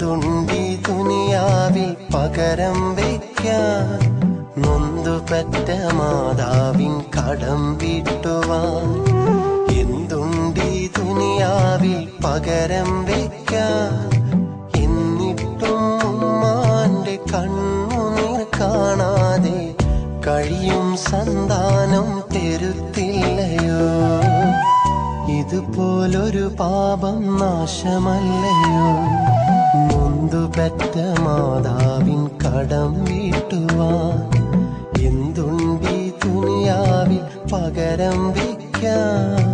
എന്തുണ്ടി ദുനിയാവിൽ പകരം വയ്ക്കാൻ നൊന്തുപെറ്റ മാതാവിൻ കടം വീട്ടുവാൻ എന്തുണ്ടി ദുനിയാവിൽ പകരം വയ്ക്കാൻ എന്നിട്ടും ഉമ്മാന്റെ കണ്ണുനീർ കാണാതെ കഴിയും സന്താനം തരുത്തില്ലയോ ഇതുപോലൊരു പാപം നാശമല്ലയോ നൊന്തുപെറ്റ മാതാവിൻ കടം വീട്ടുവാൻ എന്തുണ്ടി ദുനിയാവിൽ പകരം വയ്ക്കാൻ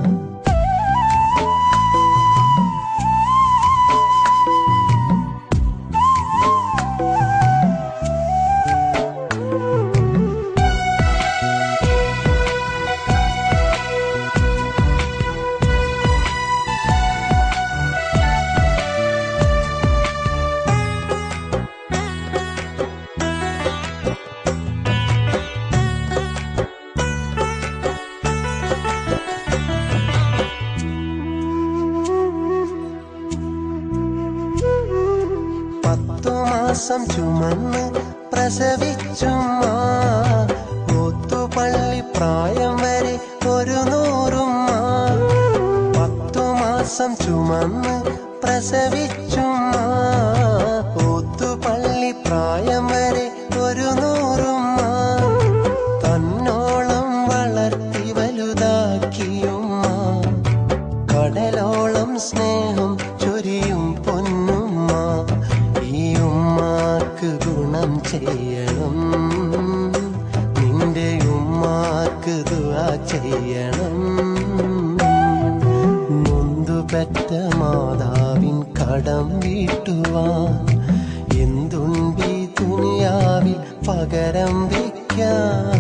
മാസം ചുമന്ന് പ്രസവിച്ചുമ്മ ഒത്തുപള്ളി പ്രായം വരെ 100 10 മാസം ചുമന്ന് പ്രസവിച്ചുമ്മ ഒത്തുപള്ളി പ്രായം വരെ 100 തന്നോളം വളർത്തി വലുതാക്കിയുമ്മ കടലോളം സ്നേഹം ചൊരിയും പൊന്നുമ്മ ഈ ഉമ്മാക്ക് ഗുണം ചെയ്യണം നിന്റെ ഉമ്മാക്ക് ദുആ ചെയ്യണം നൊന്തുപെറ്റ മാതാവിൻ കടം വീട്ടുവാൻ എന്തുണ്ടി ദുനിയാവിൽ പകരം വയ്ക്കാൻ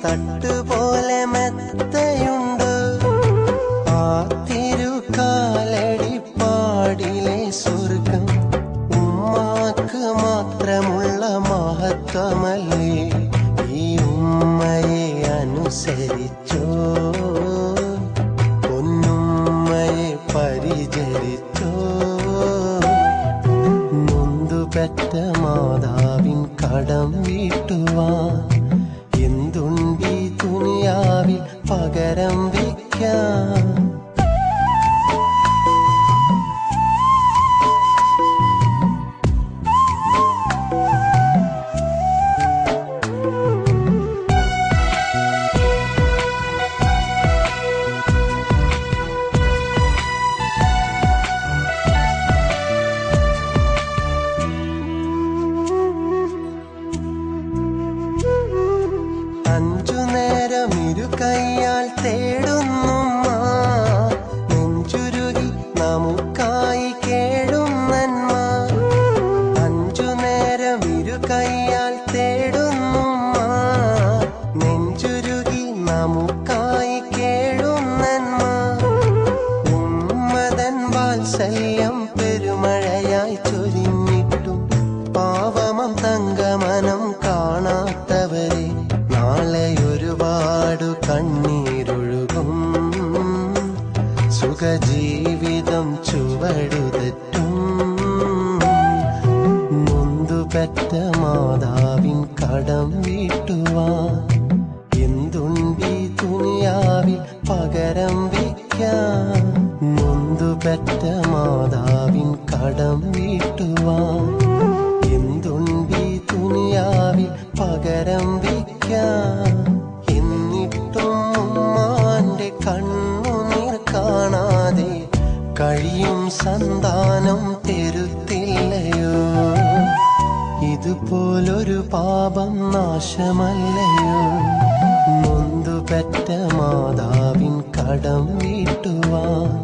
തട്ടുപോലെ മെത്തയുണ്ട് ആ തിരുക്കാലടിപ്പാടിലെ സ്വർഗം ഉമ്മാക്ക് മാത്രമുള്ള മഹത്വമല്ലേ ഈ ഉമ്മയെ അനുസരിച്ചോ പൊന്നുമ്മയെ പരിചരിച്ചോ നൊന്തുപെറ്റ മാതാവിൻ കടം വീട്ടുവാൻ എന്തുണ്ടി ദുനിയാവിൽ പകരം വയ്ക്കാൻ കയ്യാൽ തേടുന്നുമ്മ നെഞ്ചുരുകി നമുക്കായി കേടും നന്മ 5 നേരം കയ്യാൽ തേടുന്നുമ്മ നെഞ്ചുരുകി നമുക്കായി കേടും നന്മ ഉമ്മതൻ വാത്സല്യം പെരുമഴയായി ചൊരിഞ്ഞിട്ടും പാവമം തങ്കമനം കാണാത്തവരെ നാളെ ഒരുപാട് കണ്ണീരൊഴുകും സുഖജീവിതം ചുവടുതെറ്റും നൊന്തുപെറ്റ മാതാവിൻ കടം വീട്ടുവാൻ എന്തുണ്ടി ദുനിയാവിൽ പകരം വയ്ക്കാൻ നൊന്തുപെറ്റ മാതാവിൻ കടം വീട്ടുവാൻ എന്തുണ്ടി ദുനിയാവിൽ പകരം വയ്ക്കാൻ എന്നിട്ടും ഉമ്മാന്റെ കണ്ണുനീർ കാണാതെ കഴിയും സന്താനം തരുത്തില്ലയോ ഇതുപോലൊരു പാപം നാശമല്ലയോ നൊന്തുപെറ്റ മാതാവിൻ കടം വീട്ടുവാൻ